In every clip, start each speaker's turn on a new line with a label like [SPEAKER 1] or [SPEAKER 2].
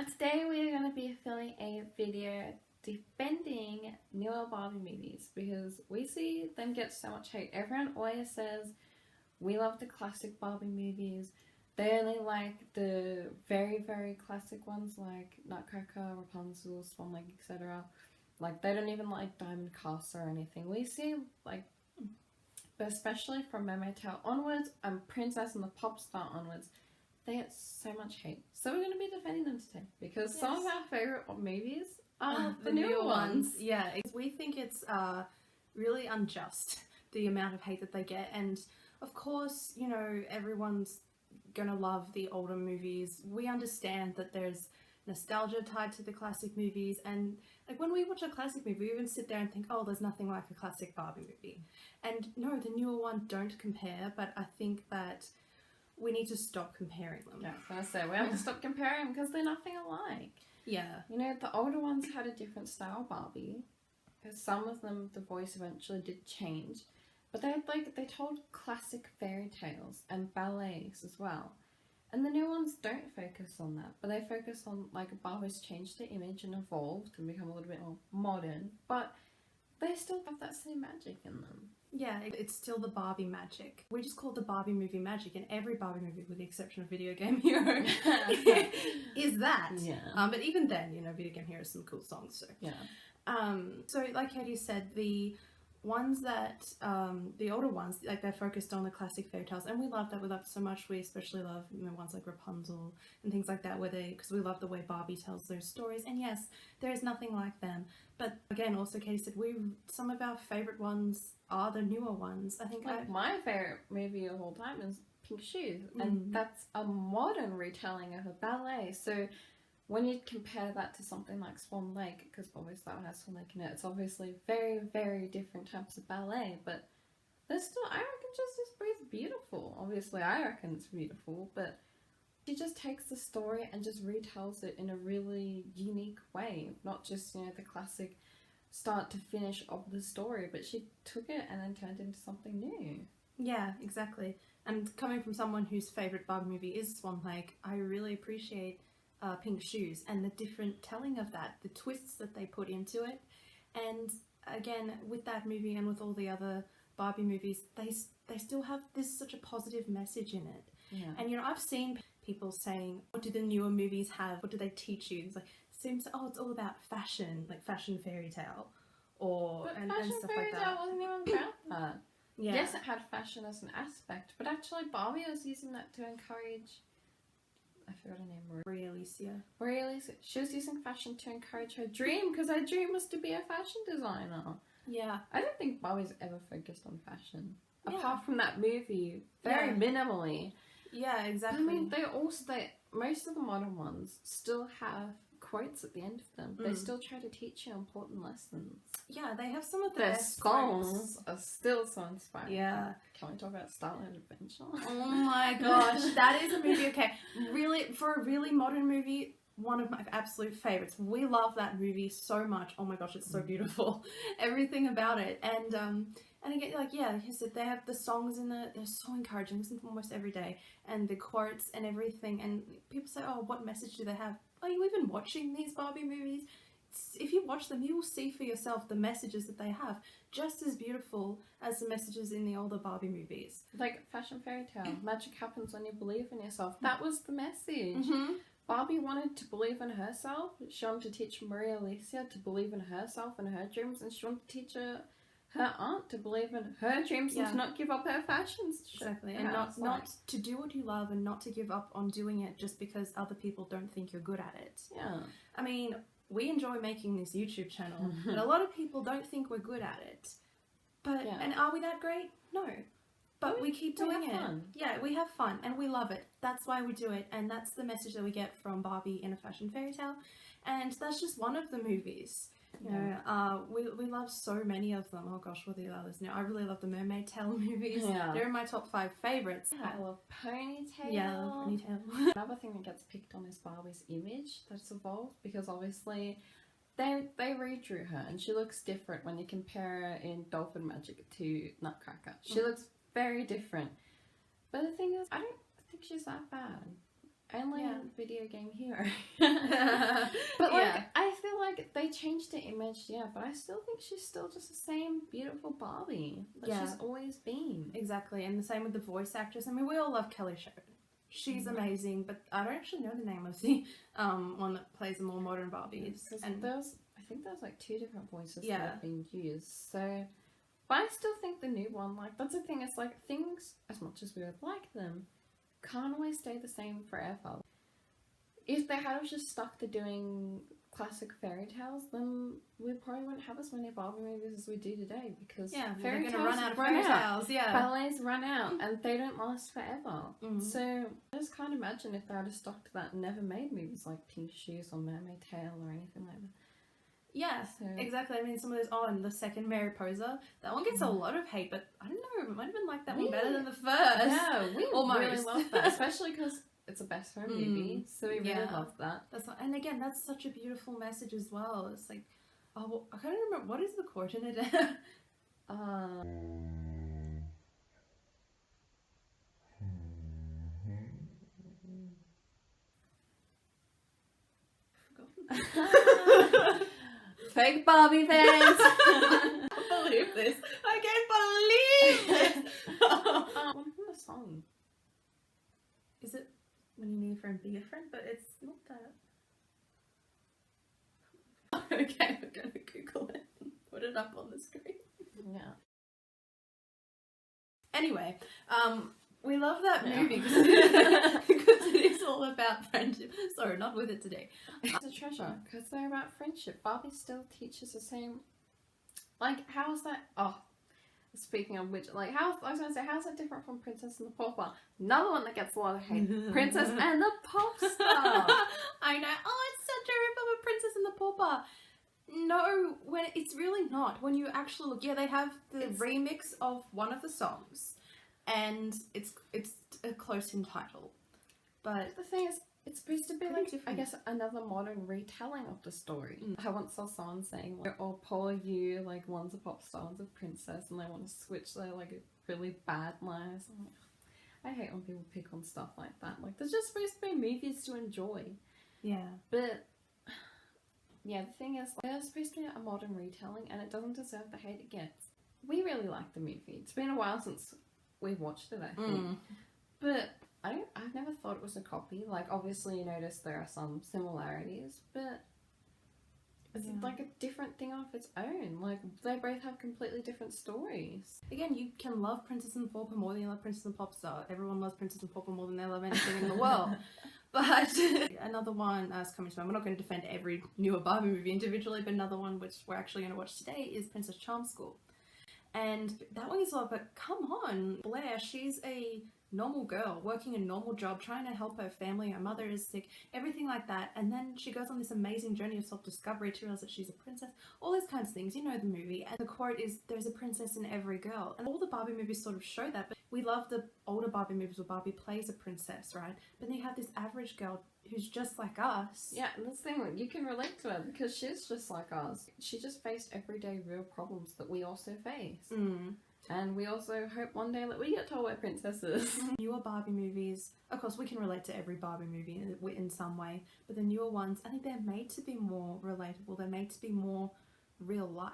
[SPEAKER 1] Today we're going to be filming a video defending newer Barbie movies because we see them get so much hate. Everyone always says we love the classic Barbie movies. They only like the very, very classic ones like Nutcracker, Rapunzel, Swan Lake, etc. Like, they don't even like Diamond Castle or anything. We see, like, but especially from Mermaid Tale onwards and Princess and the Pop Star onwards, they get so much hate. So we're going to be defending them today because some of our favourite movies are the newer ones.
[SPEAKER 2] Yeah, we think it's really unjust, the amount of hate that they get. And of course, you know, everyone's going to love the older movies. We understand that there's nostalgia tied to the classic movies, and like when we watch a classic movie, we even sit there and think, oh, there's nothing like a classic Barbie movie. And no, the newer one don't compare, but I think that we need to stop comparing them.
[SPEAKER 1] Yeah, I was going to say, we have to stop comparing them because they're nothing alike.
[SPEAKER 2] Yeah.
[SPEAKER 1] You know, the older ones had a different style Barbie, because some of them, the voice eventually did change, but they told classic fairy tales and ballets as well. And the new ones don't focus on that, but they focus on, like, Barbie's changed their image and evolved and become a little bit more modern, but they still have that same magic in them.
[SPEAKER 2] Yeah, it's still the Barbie magic. We just call it the Barbie movie magic, and every Barbie movie, with the exception of Video Game Hero, is that.
[SPEAKER 1] Yeah.
[SPEAKER 2] But even then, you know, Video Game Hero has some cool songs, so.
[SPEAKER 1] Yeah.
[SPEAKER 2] So like Katie said, the ones that, the older ones, like, they're focused on the classic fairy tales, and we love that. We love it so much. We especially love, you know, ones like Rapunzel and things like that, because we love the way Barbie tells those stories. And yes, there is nothing like them. But again, also Katie said, some of our favourite ones are the newer ones. I think
[SPEAKER 1] my favourite movie of all time is Pink Shoes, and that's a modern retelling of a ballet. So when you compare that to something like Swan Lake, because obviously that one has Swan Lake in it, it's obviously very, very different types of ballet, but they're still, I reckon, just as beautiful. Obviously, I reckon it's beautiful, but she just takes the story and just retells it in a really unique way, not just, you know, the classic start to finish of the story, but she took it and then turned it into something new.
[SPEAKER 2] Yeah, exactly. And coming from someone whose favourite Barbie movie is Swan Lake, I really appreciate Pink Shoes and the different telling of that, the twists that they put into it. And again, with that movie and with all the other Barbie movies, they still have such a positive message in it.
[SPEAKER 1] Yeah.
[SPEAKER 2] And, you know, I've seen people saying, what do the newer movies have? What do they teach you? It's like, it's all about fashion, like fashion fairy tale, and stuff like that. Fashion fairy tale
[SPEAKER 1] wasn't even about that.
[SPEAKER 2] Yeah.
[SPEAKER 1] Yes, it had fashion as an aspect, but actually Barbie was using that to encourage, I forgot her name,
[SPEAKER 2] Marie Alicia.
[SPEAKER 1] She was using fashion to encourage her dream, because her dream was to be a fashion designer.
[SPEAKER 2] Yeah.
[SPEAKER 1] I don't think Barbie's ever focused on fashion. Yeah. Apart from that movie, very minimally.
[SPEAKER 2] Yeah, exactly.
[SPEAKER 1] I mean, most of the modern ones still have quotes at the end of them. They still try to teach you important lessons.
[SPEAKER 2] Yeah, they have some of the
[SPEAKER 1] Their
[SPEAKER 2] best
[SPEAKER 1] songs are still so inspiring.
[SPEAKER 2] Yeah.
[SPEAKER 1] Can we talk about Starlight Adventure?
[SPEAKER 2] Oh my gosh, that is a movie, okay. Really, for a really modern movie, one of my absolute favourites. We love that movie so much. Oh my gosh, it's so beautiful. Everything about it. And again, like, yeah, like you said, they have the songs in it. They're so encouraging. Listen to them almost every day. And the quotes and everything. And people say, oh, what message do they have? Are you even watching these Barbie movies? If you watch them, you will see for yourself the messages that they have. Just as beautiful as the messages in the older Barbie movies.
[SPEAKER 1] Like Fashion Fairy Tale. Magic happens when you believe in yourself. That was the message.
[SPEAKER 2] Mm-hmm.
[SPEAKER 1] Barbie wanted to believe in herself. She wanted to teach Maria Alicia to believe in herself and her dreams. And she wanted to teach her aunt to believe in her dreams and to not give up her fashions.
[SPEAKER 2] Exactly, and not to do what you love and not to give up on doing it just because other people don't think you're good at it.
[SPEAKER 1] Yeah.
[SPEAKER 2] I mean, we enjoy making this YouTube channel, but a lot of people don't think we're good at it. But and are we that great? No. But we keep doing it.
[SPEAKER 1] Fun.
[SPEAKER 2] Yeah, we have fun and we love it. That's why we do it, and that's the message that we get from Barbie in a fashion fairy tale. And that's just one of the movies. You know, we love so many of them. Oh gosh, what are the others? Now, I really love the Mermaid Tale movies.
[SPEAKER 1] Yeah.
[SPEAKER 2] They're in my top 5 favourites.
[SPEAKER 1] I love Ponytail.
[SPEAKER 2] Yeah, I love Ponytail.
[SPEAKER 1] Another thing that gets picked on is Barbie's image that's evolved, because obviously they redrew her and she looks different when you compare her in Dolphin Magic to Nutcracker. She looks very different. But the thing is, I don't think she's that bad. only
[SPEAKER 2] Yeah.
[SPEAKER 1] video game hero. But like,
[SPEAKER 2] Yeah.
[SPEAKER 1] I feel like they changed the image, yeah, but I still think she's still just the same beautiful Barbie that
[SPEAKER 2] Yeah.
[SPEAKER 1] she's always been.
[SPEAKER 2] Exactly, and the same with the voice actress. I mean, we all love Kelly Sheridan. She's amazing, but I don't actually know the name of the one that plays the more modern Barbies. And
[SPEAKER 1] I think there's like 2 different voices
[SPEAKER 2] Yeah.
[SPEAKER 1] that have been used. So, but I still think the new one, like, that's the thing. It's like things, as much as we would like them, can't always stay the same forever. If they had just stuck to doing classic fairy tales, then we probably wouldn't have as many Barbie movies as we do today, because
[SPEAKER 2] yeah, they're
[SPEAKER 1] fairy
[SPEAKER 2] going to
[SPEAKER 1] tales
[SPEAKER 2] run out of fairy tales. Yeah.
[SPEAKER 1] ballets run out, and they don't last forever.
[SPEAKER 2] Mhm.
[SPEAKER 1] So I just can't imagine if they had stuck to that and never made movies like Pink Shoes or Mermaid Tale or anything like that.
[SPEAKER 2] Yeah,
[SPEAKER 1] So,
[SPEAKER 2] exactly. I mean, some of those. Oh, and the second Mariposa, that one gets a lot of hate, but I don't know. It might have been like that one better than the first.
[SPEAKER 1] yeah, we
[SPEAKER 2] Almost.
[SPEAKER 1] really love that, especially because it's a best friend movie, so we really
[SPEAKER 2] Yeah.
[SPEAKER 1] love that.
[SPEAKER 2] And again, that's such a beautiful message as well. It's like, oh, well, I can't remember what is the quote in it.
[SPEAKER 1] Fake Barbie fans.
[SPEAKER 2] I can't believe this. I can't believe this.
[SPEAKER 1] One from the song.
[SPEAKER 2] Is it when you need a friend, be a friend? But it's not that. Okay, we're gonna Google it and put it up on the screen.
[SPEAKER 1] Yeah.
[SPEAKER 2] Anyway, we love that
[SPEAKER 1] Yeah.
[SPEAKER 2] movie because it is all about friendship. Sorry, not with it today.
[SPEAKER 1] It's a treasure because they're about friendship. Barbie still teaches the same. Like, how is that? Oh, speaking of which, like, I was gonna say, how's that different from Princess and the Pauper? Another one that gets a lot of hate. Princess and the Pop Star.
[SPEAKER 2] I know. Oh, it's such a rip of a Princess and the Pauper. No, when it's really not. When you actually look, yeah, they have the remix of one of the songs, and it's a close in title. But
[SPEAKER 1] The thing is, it's supposed to be
[SPEAKER 2] Pretty
[SPEAKER 1] like,
[SPEAKER 2] different.
[SPEAKER 1] I guess, another modern retelling of the story. I once saw someone saying, like, oh, poor you, like, one's a pop star, one's a princess, and they want to switch their, like, really bad lives. I'm like, I hate when people pick on stuff like that. Like, there's just supposed to be movies to enjoy.
[SPEAKER 2] yeah,
[SPEAKER 1] But, yeah, the thing is, like, there's supposed to be a modern retelling, and it doesn't deserve the hate it gets. We really like the movie. It's been a while since we've watched it, I think. But I've never thought it was a copy. Like, obviously you notice there are some similarities, but it's like a different thing off its own. Like, they both have completely different stories.
[SPEAKER 2] Again, you can love Princess and the Pauper more than you love Princess and the Pop Star. Everyone loves Princess and the Pauper more than they love anything in the world. But another one is coming to mind. We're not going to defend every newer Barbie movie individually, but another one which we're actually going to watch today is Princess Charm School. And that one is all, but come on, Blair, she's a normal girl working a normal job, trying to help her family, her mother is sick, everything like that. And then she goes on this amazing journey of self-discovery to realize that she's a princess, all those kinds of things. You know the movie. And the quote is, there's a princess in every girl. And all the Barbie movies sort of show that, but we love the older Barbie movies where Barbie plays a princess, right? But then you have this average girl who's just like us.
[SPEAKER 1] Yeah, and this thing, you can relate to her because she's just like us. She just faced everyday real problems that we also face. And we also hope one day that we get told we're princesses.
[SPEAKER 2] Newer Barbie movies, of course we can relate to every Barbie movie in some way, but the newer ones, I think they're made to be more relatable, they're made to be more real life.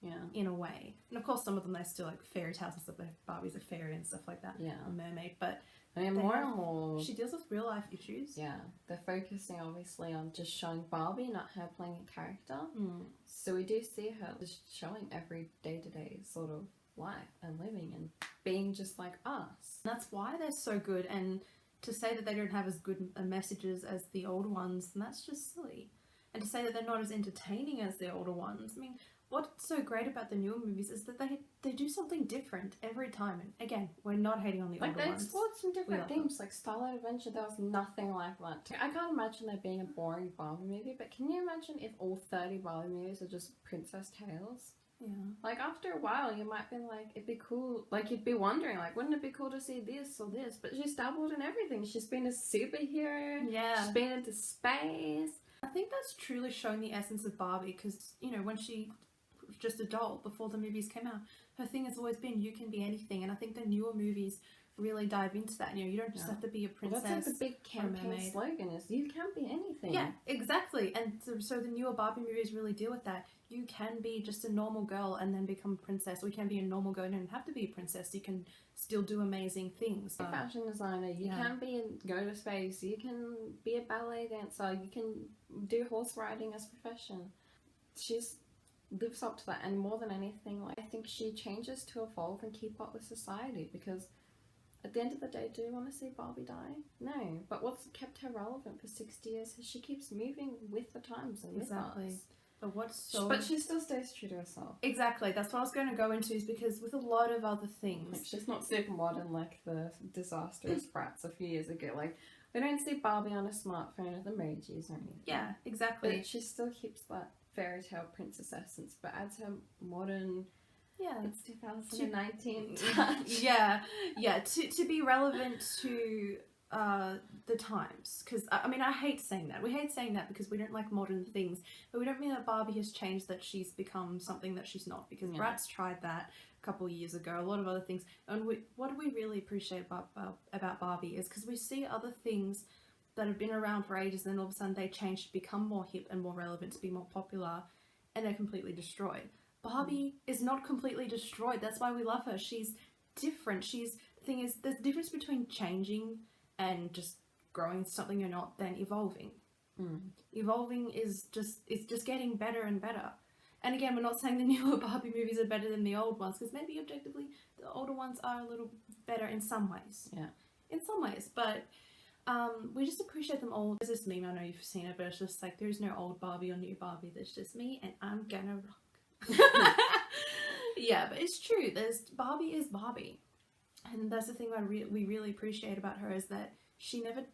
[SPEAKER 1] Yeah.
[SPEAKER 2] In a way. And of course some of them they're still like fairy tales and stuff, like Barbie's a fairy and stuff like that.
[SPEAKER 1] Yeah.
[SPEAKER 2] A mermaid, but
[SPEAKER 1] I mean, more and more.
[SPEAKER 2] she deals with real life issues.
[SPEAKER 1] Yeah, they're focusing obviously on just showing Barbie, not her playing a character. So we do see her just showing every day-to-day sort of life and living and being just like us.
[SPEAKER 2] That's why they're so good, and to say that they don't have as good messages as the older ones, and that's just silly. And to say that they're not as entertaining as the older ones, I mean, what's so great about the newer movies is that they do something different every time. And again, we're not hating on the older
[SPEAKER 1] Like, they
[SPEAKER 2] ones.
[SPEAKER 1] explored some different
[SPEAKER 2] love
[SPEAKER 1] themes, like Starlight Adventure, there was nothing like that. I can't imagine there being a boring Barbie movie, but can you imagine if all 30 Barbie movies are just princess tales?
[SPEAKER 2] Yeah.
[SPEAKER 1] Like, after a while, you might be like, it'd be cool, like, you'd be wondering, like, wouldn't it be cool to see this or this? But she's dabbled in everything. She's been a superhero.
[SPEAKER 2] Yeah.
[SPEAKER 1] She's been into space.
[SPEAKER 2] I think that's truly showing the essence of Barbie, because, you know, when she was just a doll before the movies came out, her thing has always been, you can be anything. And I think the newer movies really dive into that. You know, you don't just have to be a princess.
[SPEAKER 1] Well, that's like the big campaign
[SPEAKER 2] mermaid.
[SPEAKER 1] slogan is you can be anything.
[SPEAKER 2] Yeah, exactly. And so the newer Barbie movies really deal with that. You can be just a normal girl and then become a princess. Or you can be a normal girl and don't have to be a princess. You can still do amazing things.
[SPEAKER 1] A fashion designer, you can go to space, you can be a ballet dancer, you can do horse riding as a profession. She's lives up to that, and more than anything, like, I think she changes to evolve and keep up with society, because at the end of the day, do you want to see Barbie die? No. But what's kept her relevant for 60 years is she keeps moving with the times and with us.
[SPEAKER 2] But
[SPEAKER 1] she still stays true to herself.
[SPEAKER 2] Exactly. That's what I was going to go into, is because with a lot of other things,
[SPEAKER 1] like, she's not super modern like the disastrous brats a few years ago. Like, we don't see Barbie on a smartphone with emojis or anything.
[SPEAKER 2] Yeah, exactly.
[SPEAKER 1] But she still keeps that fairy tale princess essence, but adds her modern.
[SPEAKER 2] Yeah,
[SPEAKER 1] it's 2019.
[SPEAKER 2] To be relevant to the times, because I mean, I hate saying that. We hate saying that because we don't like modern things, but we don't mean that Barbie has changed, that she's become something that she's not. Because Bratz tried that a couple of years ago. A lot of other things, and what do we really appreciate about Barbie is because we see other things that have been around for ages, and then all of a sudden they change to become more hip and more relevant, to be more popular, and they're completely destroyed. Barbie is not completely destroyed. That's why we love her. She's different. The thing is, there's a difference between changing and just growing into something you're not, than evolving. Evolving is just getting better and better. And again, we're not saying the newer Barbie movies are better than the old ones, because maybe objectively the older ones are a little better in some ways.
[SPEAKER 1] Yeah. In
[SPEAKER 2] some ways, but we just appreciate them all. There's this meme, I know you've seen it, but it's just like, there's no old Barbie or new Barbie, there's just me, and I'm gonna rock. Yeah, but it's true. Barbie is Barbie. And that's the thing we really appreciate about her, is that she never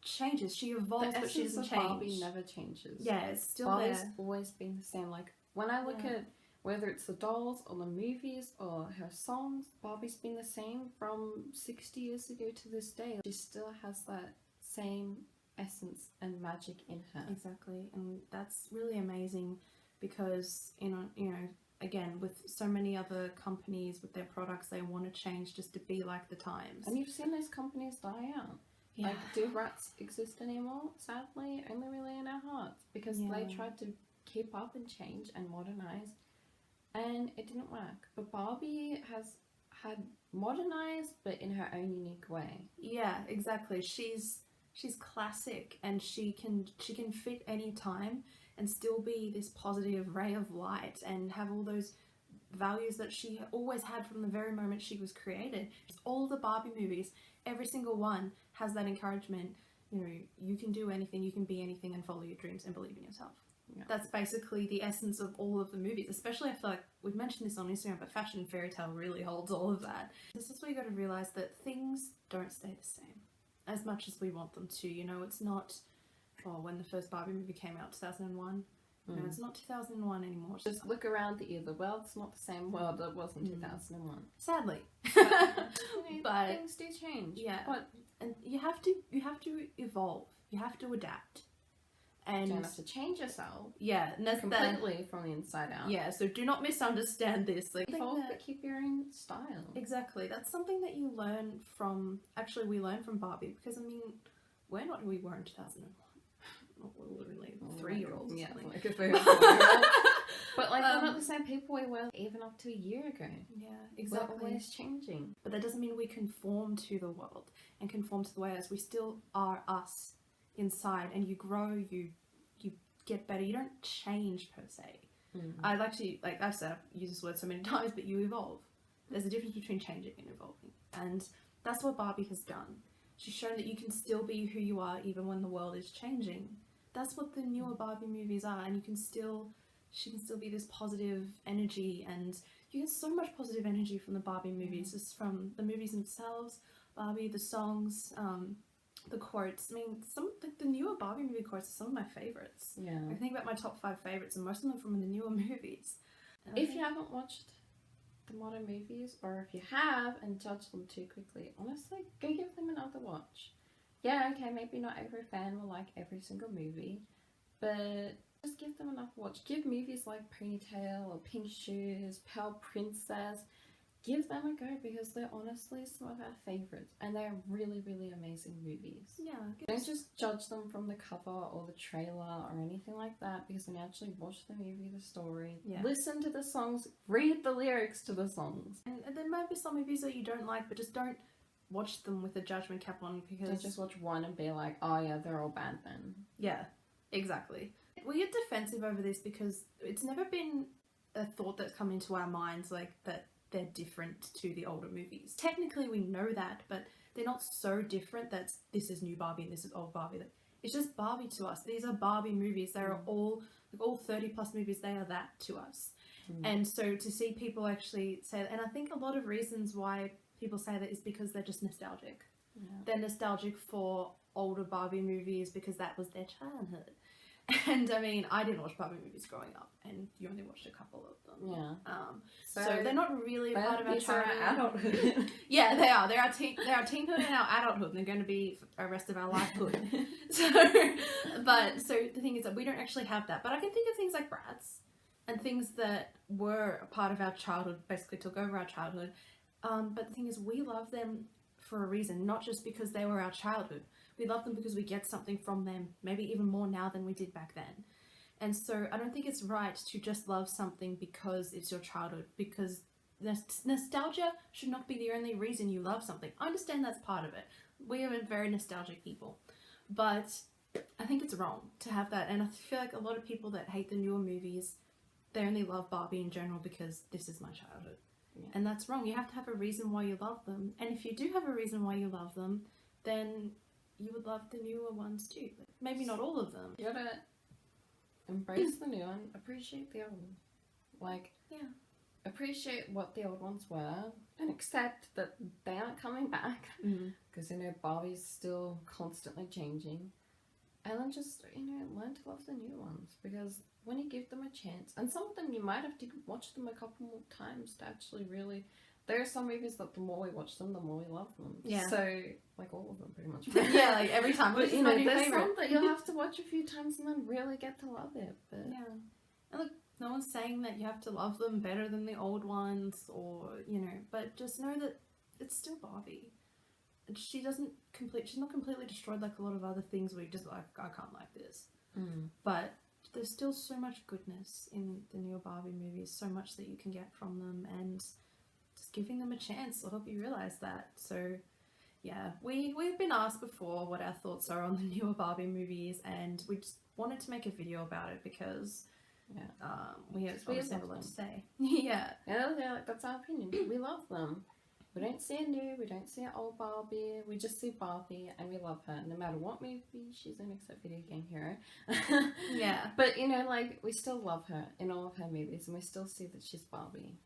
[SPEAKER 2] changes. She evolves, but she doesn't change.
[SPEAKER 1] Barbie never changes.
[SPEAKER 2] Yeah, it's still
[SPEAKER 1] Barbie's
[SPEAKER 2] there.
[SPEAKER 1] always been the same. Like, when I look at whether it's the dolls or the movies or her songs, Barbie's been the same from 60 years ago to this day. She still has that same essence and magic in her.
[SPEAKER 2] Exactly, and that's really amazing, because again, with so many other companies with their products, they want to change just to be like the times.
[SPEAKER 1] And you've seen those companies die out.
[SPEAKER 2] Yeah.
[SPEAKER 1] Like, do rats exist anymore? Sadly, only really in our hearts, because they tried to keep up and change and modernize, and it didn't work. But Barbie had modernized, but in her own unique way.
[SPEAKER 2] Yeah, exactly. She's classic, and she can fit any time and still be this positive ray of light and have all those values that she always had from the very moment she was created. All the Barbie movies, every single one has that encouragement. You can do anything, you can be anything, and follow your dreams and believe in yourself. Yeah. That's basically the essence of all of the movies. Especially, I feel like we've mentioned this on Instagram, but fashion and fairy tale really holds all of that. This is where you got to realize that things don't stay the same as much as we want them to. It's not, when the first Barbie movie came out, 2001. No, it's not 2001 anymore.
[SPEAKER 1] Just look around the world's not the same world it was in 2001.
[SPEAKER 2] Sadly.
[SPEAKER 1] But things do change.
[SPEAKER 2] Yeah. And you have to evolve. You have to adapt. And
[SPEAKER 1] you don't have to change yourself.
[SPEAKER 2] Yeah, and that's
[SPEAKER 1] completely from the inside out.
[SPEAKER 2] Yeah, so do not misunderstand this. Like,
[SPEAKER 1] evolve, but keep your own style.
[SPEAKER 2] Exactly. That's something that you learn from. Actually, we learn from Barbie, because I mean, we were in 2001. We were literally 3-year-olds.
[SPEAKER 1] Yeah, like a 4-year-old. But like, we're not the same people we were even up to a year ago.
[SPEAKER 2] Yeah, exactly.
[SPEAKER 1] We're always changing.
[SPEAKER 2] But that doesn't mean we conform to the world and conform to the way as we still are us inside, and you grow, you get better. You don't change per se. I like to, like I've said, I've used this word so many times, but you evolve. There's a difference between changing and evolving, and that's what Barbie has done. She's shown that you can still be who you are even when the world is changing. That's what the newer Barbie movies are, and she can still be this positive energy, and you get so much positive energy from the Barbie movies, just from the movies themselves, Barbie, the songs, the quotes. I mean, the newer Barbie movie quotes are some of my favourites.
[SPEAKER 1] Yeah.
[SPEAKER 2] I think about my top 5 favourites, and most of them from the newer movies.
[SPEAKER 1] If you haven't watched the modern movies, or if you have and judge them too quickly, honestly, go give them another watch. Yeah, okay, maybe not every fan will like every single movie, but just give them enough watch. Give movies like Ponytail or Pink Shoes, Pearl Princess, give them a go because they're honestly some of our favourites and they're really, really amazing movies.
[SPEAKER 2] Yeah.
[SPEAKER 1] Don't just judge them from the cover or the trailer or anything like that, because when you actually watch the movie, the story, listen to the songs, read the lyrics to the songs.
[SPEAKER 2] And there might be some movies that you don't like, but just don't watch them with a judgment cap on, because...
[SPEAKER 1] Don't just watch one and be like, oh yeah, they're all bad then.
[SPEAKER 2] Yeah, exactly. We get defensive over this because it's never been a thought that's come into our minds, like, that they're different to the older movies. Technically we know that, but they're not so different that this is new Barbie and this is old Barbie. It's just Barbie to us. These are Barbie movies. They are all 30 plus movies, they are that to us. And so to see people actually say that, and I think a lot of reasons why people say that is because they're just nostalgic. They're nostalgic for older Barbie movies because that was their childhood. And I mean, I didn't watch Barbie movies growing up, and you only watched a couple of them. So they're not really a part of our childhood. Yeah, they are. They're our teenhood and our adulthood, and they're going to be for the rest of our lifehood. So the thing is that we don't actually have that. But I can think of things like Bratz and things that were a part of our childhood, basically took over our childhood. But the thing is, we love them for a reason, not just because they were our childhood. We love them because we get something from them, maybe even more now than we did back then. And so I don't think it's right to just love something because it's your childhood, because nostalgia should not be the only reason you love something. I understand that's part of it. We are very nostalgic people. But I think it's wrong to have that. And I feel like a lot of people that hate the newer movies, they only love Barbie in general because this is my childhood. And that's wrong. You have to have a reason why you love them. And if you do have a reason why you love them, then you would love the newer ones too. Maybe not all of them.
[SPEAKER 1] You gotta embrace the new and appreciate the old. Like, appreciate what the old ones were and accept that they aren't coming back. Because, you know, Barbie's still constantly changing. And then just, you know, learn to love the new ones. Because when you give them a chance, and some of them you might have to watch them a couple more times to actually really... There are some movies that the more we watch them, the more we love them.
[SPEAKER 2] Yeah.
[SPEAKER 1] So, like all of them pretty much.
[SPEAKER 2] Yeah, like every time.
[SPEAKER 1] But, you know, there's some that you'll have to watch a few times and then really get to love it. But
[SPEAKER 2] and look, no one's saying that you have to love them better than the old ones or, you know, but just know that it's still Barbie. And she's not completely destroyed like a lot of other things where you just like, I can't like this. But there's still so much goodness in the newer Barbie movies, so much that you can get from them, and just giving them a chance will help you realise that. So yeah, we've been asked before what our thoughts are on the newer Barbie movies, and we just wanted to make a video about it because we obviously have a lot to say.
[SPEAKER 1] That's our opinion. We love them. We don't see a new, we don't see an old Barbie, we just see Barbie and we love her no matter what movie she's in except Video Game Hero. But, you know, like, we still love her in all of her movies and we still see that she's Barbie.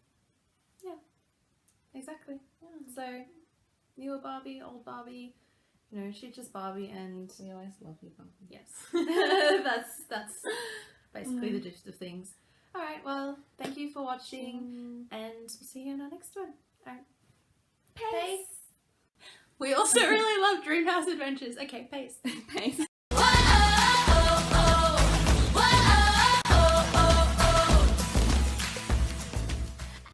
[SPEAKER 2] Exactly. So, newer Barbie, old Barbie, you know, she's just Barbie, and
[SPEAKER 1] we always love you, Barbie.
[SPEAKER 2] Yes. that's basically the gist of things. Alright, well, thank you for watching, and we'll see you in our next one. Alright. Peace. We also really love Dreamhouse Adventures. Okay, peace.
[SPEAKER 1] Peace.